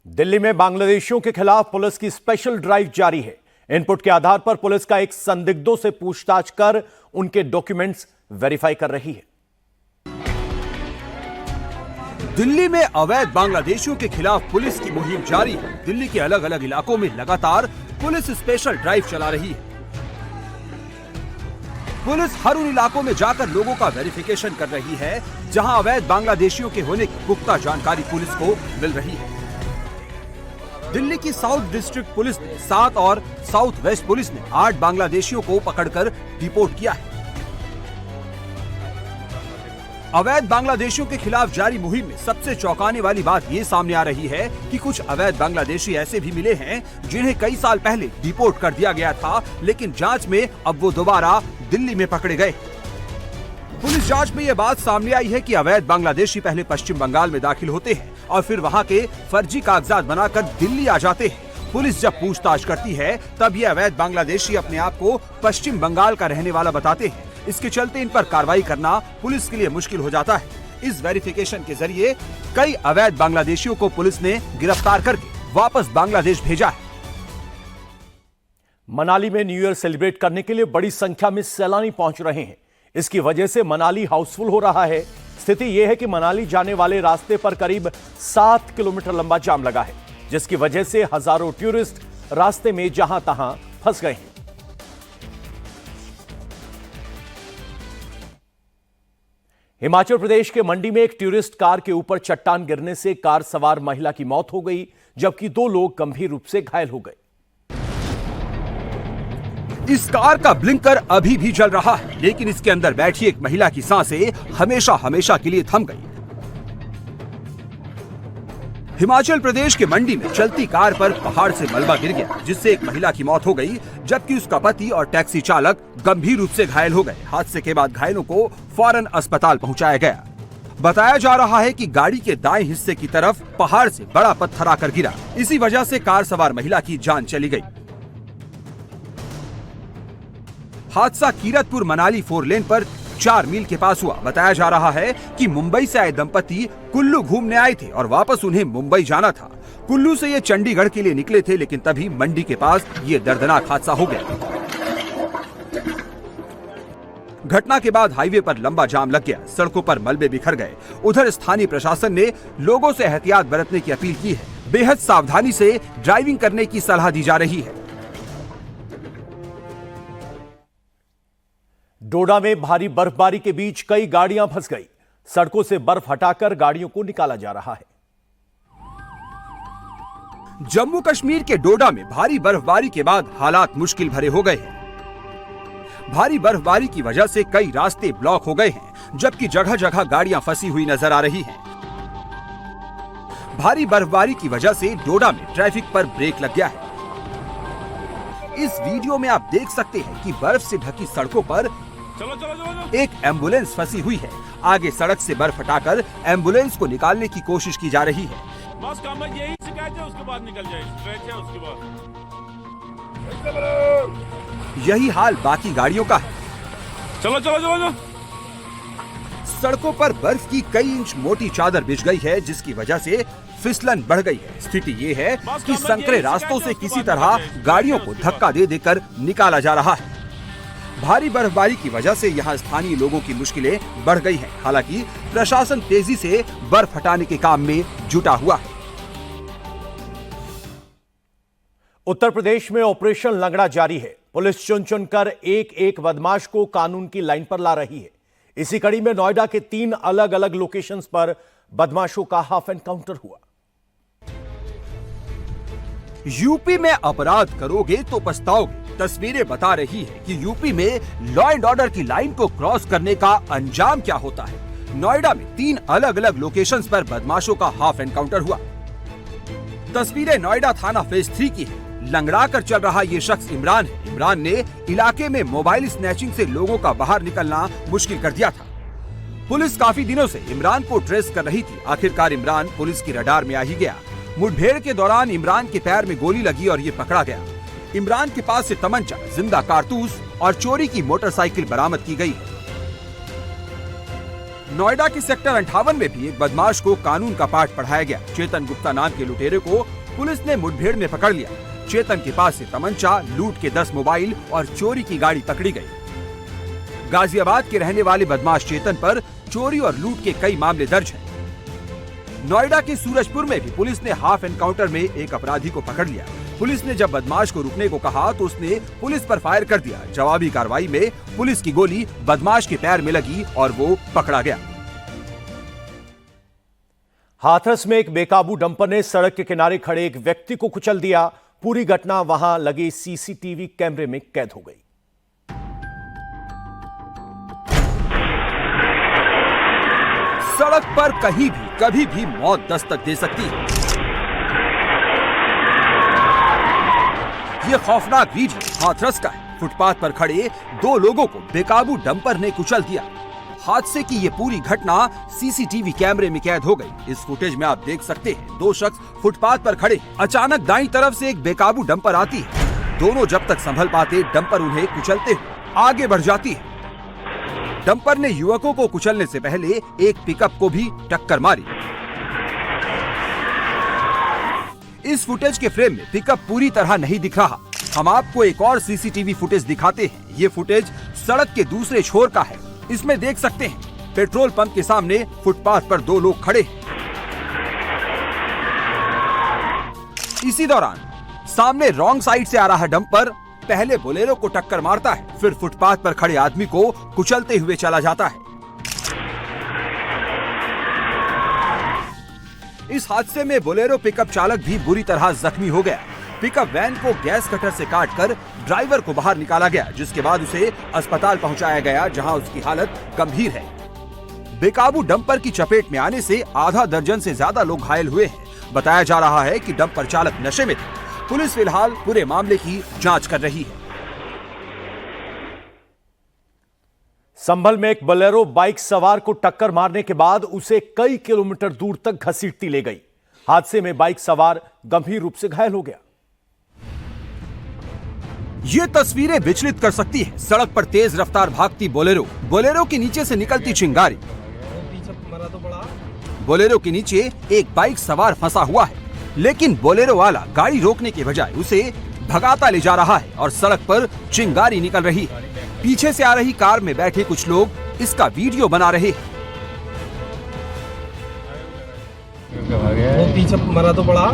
दिल्ली में बांग्लादेशियों के खिलाफ पुलिस की स्पेशल ड्राइव जारी है। इनपुट के आधार पर पुलिस का एक संदिग्धों से पूछताछ कर उनके डॉक्यूमेंट्स वेरीफाई कर रही है। दिल्ली में अवैध बांग्लादेशियों के खिलाफ पुलिस की मुहिम जारी है। दिल्ली के अलग अलग इलाकों में लगातार पुलिस स्पेशल ड्राइव चला रही है। पुलिस हर उन इलाकों में जाकर लोगों का वेरिफिकेशन कर रही है जहां अवैध बांग्लादेशियों के होने की पुख्ता जानकारी पुलिस को मिल रही है। दिल्ली की साउथ डिस्ट्रिक्ट पुलिस ने 7 और साउथ वेस्ट पुलिस ने 8 बांग्लादेशियों को पकड़कर डिपोर्ट किया है। अवैध बांग्लादेशियों के खिलाफ जारी मुहिम में सबसे चौंकाने वाली बात ये सामने आ रही है कि कुछ अवैध बांग्लादेशी ऐसे भी मिले हैं जिन्हें कई साल पहले डिपोर्ट कर दिया गया था, लेकिन जांच में अब वो दोबारा दिल्ली में पकड़े गए। पुलिस जांच में ये बात सामने आई है कि अवैध बांग्लादेशी पहले पश्चिम बंगाल में दाखिल होते हैं और फिर वहाँ के फर्जी कागजात बनाकर दिल्ली आ जाते हैं। पुलिस जब पूछताछ करती है तब ये अवैध बांग्लादेशी अपने आप को पश्चिम बंगाल का रहने वाला बताते हैं। इसके चलते इन पर कार्रवाई करना पुलिस के लिए मुश्किल हो जाता है। इस वेरिफिकेशन के जरिए कई अवैध बांग्लादेशियों को पुलिस ने गिरफ्तार करके वापस बांग्लादेश भेजा है। मनाली में न्यू ईयर सेलिब्रेट करने के लिए बड़ी संख्या में सैलानी पहुंच रहे हैं। इसकी वजह से मनाली हाउसफुल हो रहा है। स्थिति यह है कि मनाली जाने वाले रास्ते पर करीब 7 किलोमीटर लंबा जाम लगा है, जिसकी वजह से हजारों टूरिस्ट रास्ते में जहां तहां फंस गए हैं। हिमाचल प्रदेश के मंडी में एक टूरिस्ट कार के ऊपर चट्टान गिरने से कार सवार महिला की मौत हो गई, जबकि 2 लोग गंभीर रूप से घायल हो गए। इस कार का ब्लिंकर अभी भी जल रहा है, लेकिन इसके अंदर बैठी एक महिला की सांसें हमेशा हमेशा के लिए थम गई। हिमाचल प्रदेश के मंडी में चलती कार पर पहाड़ से मलबा गिर गया, जिससे एक महिला की मौत हो गई, जबकि उसका पति और टैक्सी चालक गंभीर रूप से घायल हो गए। हादसे के बाद घायलों को फौरन अस्पताल पहुंचाया गया। बताया जा रहा है कि गाड़ी के दाएं हिस्से की तरफ पहाड़ से बड़ा पत्थर आकर गिरा। इसी वजह से कार सवार महिला की जान चली गई। हादसा कीरतपुर मनाली 4 लेन पर 4 मील के पास हुआ। बताया जा रहा है कि मुंबई से आए दंपति कुल्लू घूमने आए थे और वापस उन्हें मुंबई जाना था। कुल्लू से ये चंडीगढ़ के लिए निकले थे, लेकिन तभी मंडी के पास ये दर्दनाक हादसा हो गया। घटना के बाद हाईवे पर लंबा जाम लग गया, सड़कों पर मलबे बिखर गए। उधर स्थानीय प्रशासन ने लोगों से एहतियात बरतने की अपील की है। बेहद सावधानी से ड्राइविंग करने की सलाह दी जा रही है। डोडा में भारी बर्फबारी के बीच कई गाड़ियां फंस गई। सड़कों से बर्फ हटाकर गाड़ियों को निकाला जा रहा है। जम्मू कश्मीर के डोडा में भारी बर्फबारी के बाद हालात मुश्किल भरे हो गए हैं। भारी बर्फबारी की वजह से कई रास्ते ब्लॉक हो गए हैं, जबकि जगह जगह गाड़ियां फंसी हुई नजर आ रही हैं। भारी बर्फबारी की वजह से डोडा में ट्रैफिक पर ब्रेक लग गया है। इस वीडियो में आप देख सकते हैं कि बर्फ से ढकी सड़कों पर एक एम्बुलेंस फंसी हुई है। आगे सड़क से बर्फ हटाकर एम्बुलेंस को निकालने की कोशिश की जा रही है। बस काम यही शिकायत है, उसके बाद निकल जाए, स्ट्रेच है उसके बाद। यही हाल बाकी गाड़ियों का है। चलो चलो चलो चलो। सड़कों पर बर्फ की कई इंच मोटी चादर बिछ गई है, जिसकी वजह से फिसलन बढ़ गई है। स्थिति ये है कि संकरे रास्तों से किसी तरह गाड़ियों को धक्का दे देकर निकाला जा रहा है। भारी बर्फबारी की वजह से यहाँ स्थानीय लोगों की मुश्किलें बढ़ गई हैं। हालांकि प्रशासन तेजी से बर्फ हटाने के काम में जुटा हुआ है। उत्तर प्रदेश में ऑपरेशन लंगड़ा जारी है। पुलिस चुन चुनकर एक बदमाश को कानून की लाइन पर ला रही है। इसी कड़ी में नोएडा के 3 अलग अलग लोकेशंस पर बदमाशों का हाफ एनकाउंटर हुआ। यूपी में अपराध करोगे तो पछताओगे। तस्वीरें बता रही है कि यूपी में लॉ एंड ऑर्डर की लाइन को क्रॉस करने का अंजाम क्या होता है। नोएडा में 3 अलग अलग लोकेशंस पर बदमाशों का हाफ एनकाउंटर हुआ। तस्वीरें नोएडा थाना फेज 3 की है। लंगड़ा कर चल रहा ये शख्स इमरान है। इमरान ने इलाके में मोबाइल स्नैचिंग से लोगों का बाहर निकलना मुश्किल कर दिया था। पुलिस काफी दिनों से इमरान को ट्रेस कर रही थी। आखिरकार इमरान पुलिस की रडार में आ ही गया। मुठभेड़ के दौरान इमरान के पैर में गोली लगी और ये पकड़ा गया। इमरान के पास से तमंचा, जिंदा कारतूस और चोरी की मोटरसाइकिल बरामद की गई है। नोएडा के सेक्टर 58 में भी एक बदमाश को कानून का पाठ पढ़ाया गया। चेतन गुप्ता नाम के लुटेरे को पुलिस ने मुठभेड़ में पकड़ लिया। चेतन के पास से तमंचा, लूट के 10 मोबाइल और चोरी की गाड़ी पकड़ी गई। गाजियाबाद के रहने वाले बदमाश चेतन पर चोरी और लूट के कई मामले दर्ज हैं। नोएडा के सूरजपुर में भी पुलिस ने हाफ एनकाउंटर में एक अपराधी को पकड़ लिया। पुलिस ने जब बदमाश को रुकने को कहा तो उसने पुलिस पर फायर कर दिया। जवाबी कार्रवाई में पुलिस की गोली बदमाश के पैर में लगी और वो पकड़ा गया। हाथरस में एक बेकाबू डंपर ने सड़क के किनारे खड़े एक व्यक्ति को कुचल दिया। पूरी घटना वहां लगे सीसीटीवी कैमरे में कैद हो गई। सड़क पर कहीं भी कभी भी मौत दस्तक दे सकती है। ये खौफनाक वीडियो हाथरस का है। फुटपाथ पर खड़े 2 लोगों को बेकाबू डंपर ने कुचल दिया। हादसे की ये पूरी घटना सीसीटीवी कैमरे में कैद हो गई। इस फुटेज में आप देख सकते हैं 2 शख्स फुटपाथ पर खड़े। अचानक दाईं तरफ से एक बेकाबू डंपर आती है। दोनों जब तक संभल पाते डंपर उन्हें कुचलते हुए आगे बढ़ जाती है। डंपर ने युवकों को कुचलने से पहले एक पिकअप को भी टक्कर मारी। इस फुटेज के फ्रेम में पिकअप पूरी तरह नहीं दिख रहा। हम आपको एक और सीसीटीवी फुटेज दिखाते हैं। ये फुटेज सड़क के दूसरे छोर का है। इसमें देख सकते हैं पेट्रोल पंप के सामने फुटपाथ पर 2 लोग खड़े हैं। इसी दौरान सामने रॉन्ग साइड से आ रहा डंपर पहले बोलेरो को टक्कर मारता है, फिर फुटपाथ पर खड़े आदमी को कुचलते हुए चला जाता है। इस हादसे में बोलेरो पिकअप चालक भी बुरी तरह जख्मी हो गया। पिकअप वैन को गैस कटर से काटकर ड्राइवर को बाहर निकाला गया, जिसके बाद उसे अस्पताल पहुंचाया गया, जहां उसकी हालत गंभीर है। बेकाबू डंपर की चपेट में आने से आधा दर्जन से ज्यादा लोग घायल हुए हैं। बताया जा रहा है कि डंपर चालक नशे में था। पुलिस फिलहाल पूरे मामले की जांच कर रही है। संभल में एक बोलेरो बाइक सवार को टक्कर मारने के बाद उसे कई किलोमीटर दूर तक घसीटती ले गई। हादसे में बाइक सवार गंभीर रूप से घायल हो गया। ये तस्वीरें विचलित कर सकती है। सड़क पर तेज रफ्तार भागती बोलेरो के नीचे से निकलती चिंगारी। बोलेरो के नीचे एक बाइक सवार फंसा हुआ है, लेकिन बोलेरो वाला गाड़ी रोकने के बजाय उसे भगाता ले जा रहा है और सड़क पर चिंगारी निकल रही है। पीछे से आ रही कार में बैठे कुछ लोग इसका वीडियो बना रहे हैं। वो पीछे मरा तो पड़ा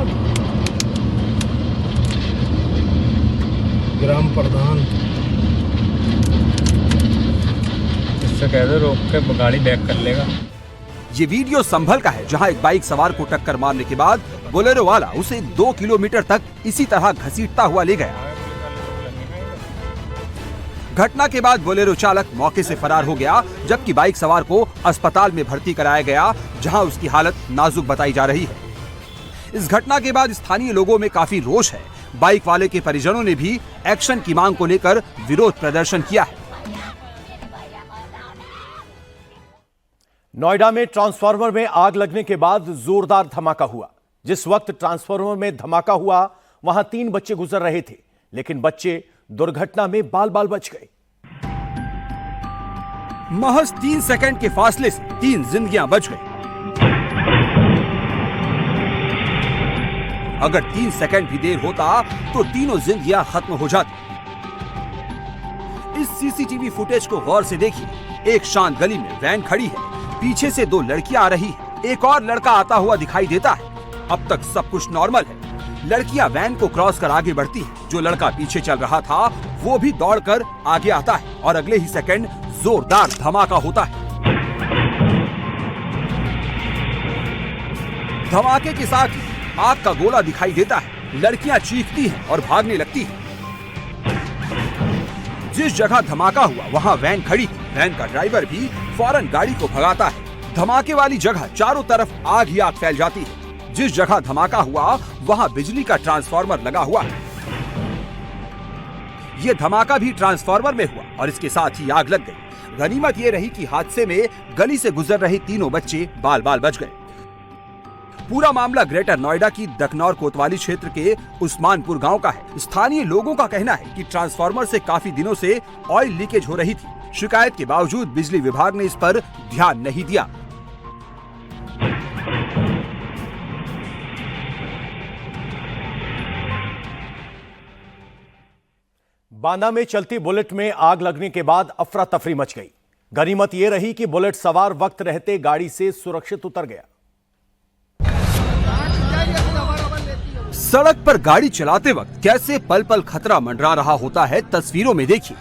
ग्राम प्रधान। इससे कह दो रोक के गाड़ी बैक कर लेगा। ये वीडियो संभल का है, जहां एक बाइक सवार को टक्कर मारने के बाद बोलेरो वाला उसे 2 किलोमीटर तक इसी तरह घसीटता हुआ ले गया। घटना के बाद बोलेरो चालक मौके से फरार हो गया, जबकि बाइक सवार को अस्पताल में भर्ती कराया गया, जहां उसकी हालत नाजुक बताई जा रही है। इस घटना के बाद स्थानीय लोगों में काफी रोष है। बाइक वाले के परिजनों ने भी एक्शन की मांग को लेकर विरोध प्रदर्शन किया है। नोएडा में ट्रांसफार्मर में आग लगने के बाद जोरदार धमाका हुआ। जिस वक्त ट्रांसफार्मर में धमाका हुआ वहां 3 बच्चे गुजर रहे थे, लेकिन बच्चे दुर्घटना में बाल बाल बच गए। महज 3 सेकंड के फासले से 3 जिंदगियां बच गई। अगर 3 सेकंड भी देर होता तो तीनों जिंदगियां खत्म हो जाती। इस सीसीटीवी फुटेज को गौर से देखिए। एक शांत गली में वैन खड़ी है, पीछे से 2 लड़कियां आ रही हैं। एक और लड़का आता हुआ दिखाई देता है। अब तक सब कुछ नॉर्मल है। लड़कियां वैन को क्रॉस कर आगे बढ़ती है। जो लड़का पीछे चल रहा था वो भी दौड़कर आगे आता है और अगले ही सेकंड जोरदार धमाका होता है। धमाके के साथ ही आग का गोला दिखाई देता है। लड़कियां चीखती हैं और भागने लगती हैं। जिस जगह धमाका हुआ वहां वैन खड़ी थी। वैन का ड्राइवर भी फौरन गाड़ी को भगाता है। धमाके वाली जगह चारों तरफ आग ही आग फैल जाती है। जिस जगह धमाका हुआ वहां बिजली का ट्रांसफार्मर लगा हुआ है। यह धमाका भी ट्रांसफार्मर में हुआ और इसके साथ ही आग लग गई। गनीमत यह रही कि हादसे में गली से गुजर रहे तीनों बच्चे बाल बाल बच गए। पूरा मामला ग्रेटर नोएडा की दखनौर कोतवाली क्षेत्र के उस्मानपुर गांव का है। स्थानीय लोगों का कहना है कि ट्रांसफार्मर से काफी दिनों से ऑयल लीकेज हो रही थी। शिकायत के बावजूद बिजली विभाग ने इस पर ध्यान नहीं दिया। बांदा में चलती बुलेट में आग लगने के बाद अफरा तफरी मच गई। गनीमत यह रही कि बुलेट सवार वक्त रहते गाड़ी से सुरक्षित उतर गया। सड़क पर गाड़ी चलाते वक्त कैसे पल पल खतरा मंडरा रहा होता है, तस्वीरों में देखिए।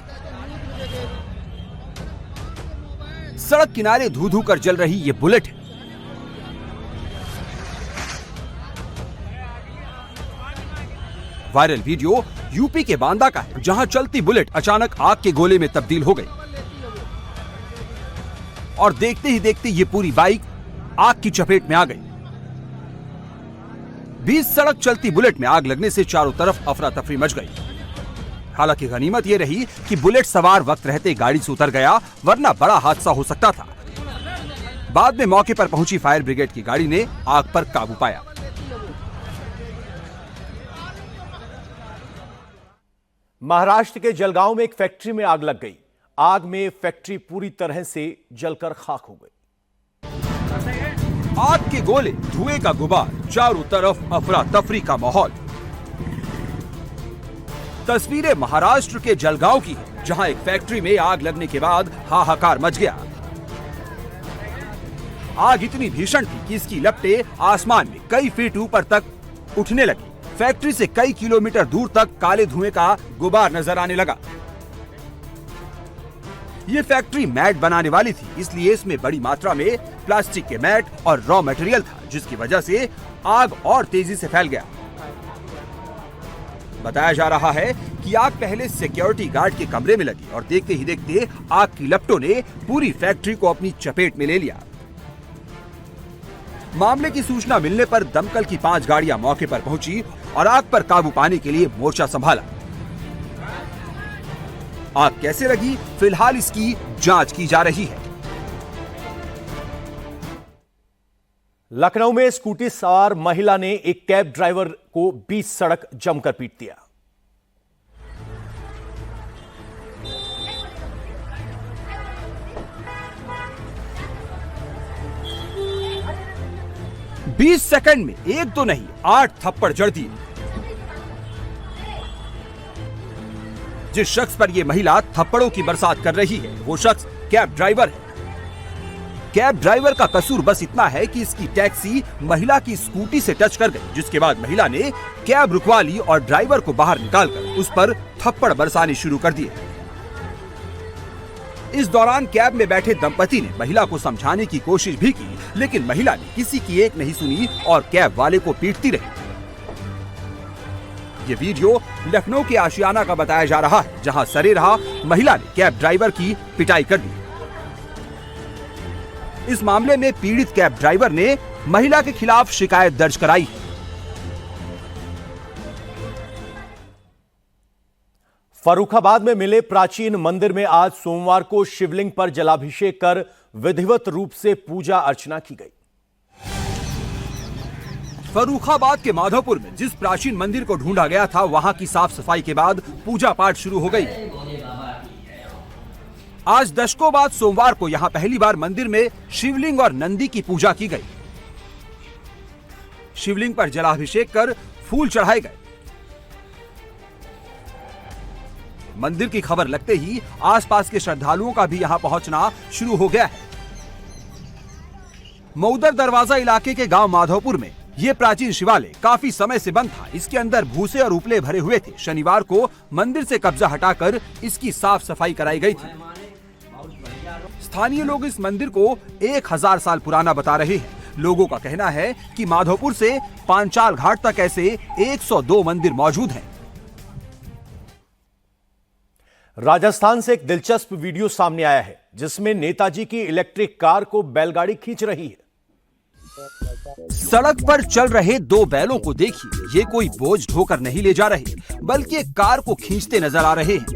सड़क किनारे धू धू कर जल रही ये बुलेट है। वायरल वीडियो यूपी के बांदा का है, जहां चलती बुलेट अचानक आग के गोले में तब्दील हो गई और देखते ही देखते ये पूरी बाइक आग की चपेट में आ गई। बीच सड़क चलती बुलेट में आग लगने से चारों तरफ अफरा तफरी मच गई। हालांकि गनीमत यह रही कि बुलेट सवार वक्त रहते गाड़ी से उतर गया, वरना बड़ा हादसा हो सकता था। बाद में मौके पर पहुंची फायर ब्रिगेड की गाड़ी ने आग पर काबू पाया। महाराष्ट्र के जलगांव में एक फैक्ट्री में आग लग गई। आग में फैक्ट्री पूरी तरह से जलकर खाक हो गई। आग के गोले, धुएं का गुबार, चारों तरफ अफरा तफरी का माहौल। तस्वीरें महाराष्ट्र के जलगांव की है, जहां एक फैक्ट्री में आग लगने के बाद हाहाकार मच गया। आग इतनी भीषण थी कि इसकी लपटें आसमान में कई फीट ऊपर तक उठने लगी। फैक्ट्री से कई किलोमीटर दूर तक काले धुएं का गुबार नजर आने लगा। ये फैक्ट्री मैट बनाने वाली थी, इसलिए इसमें बड़ी मात्रा में प्लास्टिक के मैट और रॉ मटेरियल था, जिसकी वजह से आग और तेजी से फैल गया। बताया जा रहा है कि आग पहले सिक्योरिटी गार्ड के कमरे में लगी और देखते ही देखते आग की लपटों ने पूरी फैक्ट्री को अपनी चपेट में ले लिया। मामले की सूचना मिलने पर दमकल की 5 गाड़ियां मौके पर पहुंची और आग पर काबू पाने के लिए मोर्चा संभाला। आग कैसे लगी, फिलहाल इसकी जांच की जा रही है। लखनऊ में स्कूटी सवार महिला ने एक कैब ड्राइवर को बीच सड़क जमकर पीट दिया। बीस सेकंड में एक तो नहीं 8 थप्पड़ जड़ दिए। जिस शख्स पर यह महिला थप्पड़ों की बरसात कर रही है, वो शख्स कैब ड्राइवर है। कैब ड्राइवर का कसूर बस इतना है कि इसकी टैक्सी महिला की स्कूटी से टच कर गई, जिसके बाद महिला ने कैब रुकवा ली और ड्राइवर को बाहर निकालकर उस पर थप्पड़ बरसाने शुरू कर दिए। इस दौरान कैब में बैठे दंपति ने महिला को समझाने की कोशिश भी की, लेकिन महिला ने किसी की एक नहीं सुनी और कैब वाले को पीटती रही। ये वीडियो लखनऊ के आशियाना का बताया जा रहा है, जहां सरेराह महिला ने कैब ड्राइवर की पिटाई कर दी। इस मामले में पीड़ित कैब ड्राइवर ने महिला के खिलाफ शिकायत दर्ज कराई है। फर्रुखाबाद में मिले प्राचीन मंदिर में आज सोमवार को शिवलिंग पर जलाभिषेक कर विधिवत रूप से पूजा अर्चना की गई। फर्रुखाबाद के माधोपुर में जिस प्राचीन मंदिर को ढूंढा गया था, वहां की साफ सफाई के बाद पूजा पाठ शुरू हो गई। आज दशकों बाद सोमवार को यहां पहली बार मंदिर में शिवलिंग और नंदी की पूजा की गई। शिवलिंग पर जलाभिषेक कर फूल चढ़ाए गए। मंदिर की खबर लगते ही आसपास के श्रद्धालुओं का भी यहां पहुंचना शुरू हो गया है। मऊदर दरवाजा इलाके के गांव माधोपुर में यह प्राचीन शिवालय काफी समय से बंद था। इसके अंदर भूसे और उपले भरे हुए थे। शनिवार को मंदिर से कब्जा हटाकर इसकी साफ सफाई कराई गई थी। स्थानीय लोग इस मंदिर को 1000 साल पुराना बता रहे हैं। लोगों का कहना है कि माधोपुर से पांचाल घाट तक ऐसे 102 मंदिर मौजूद हैं। राजस्थान से एक दिलचस्प वीडियो सामने आया है, जिसमें नेताजी की इलेक्ट्रिक कार को बैलगाड़ी खींच रही है। सड़क पर चल रहे 2 बैलों को देखिए। ये कोई बोझ ढोकर नहीं ले जा रहे, बल्कि एक कार को खींचते नजर आ रहे हैं।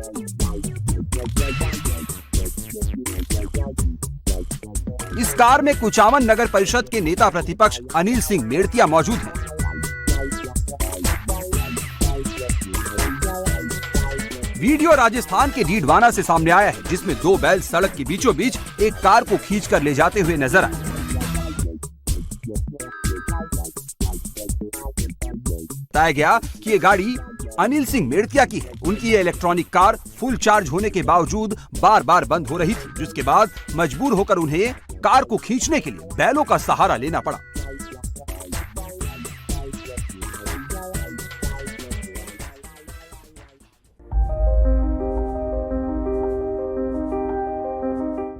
इस कार में कुचामन नगर परिषद के नेता प्रतिपक्ष अनिल सिंह मेड़तिया मौजूद हैं। वीडियो राजस्थान के डीडवाना से सामने आया है, जिसमें दो बैल सड़क के बीचों बीच एक कार को खींचकर ले जाते हुए नजर आए। बताया गया कि ये गाड़ी अनिल सिंह मेड़तिया की है। उनकी ये इलेक्ट्रॉनिक कार फुल चार्ज होने के बावजूद बार बार बंद हो रही थी, जिसके बाद मजबूर होकर उन्हें कार को खींचने के लिए बैलों का सहारा लेना पड़ा।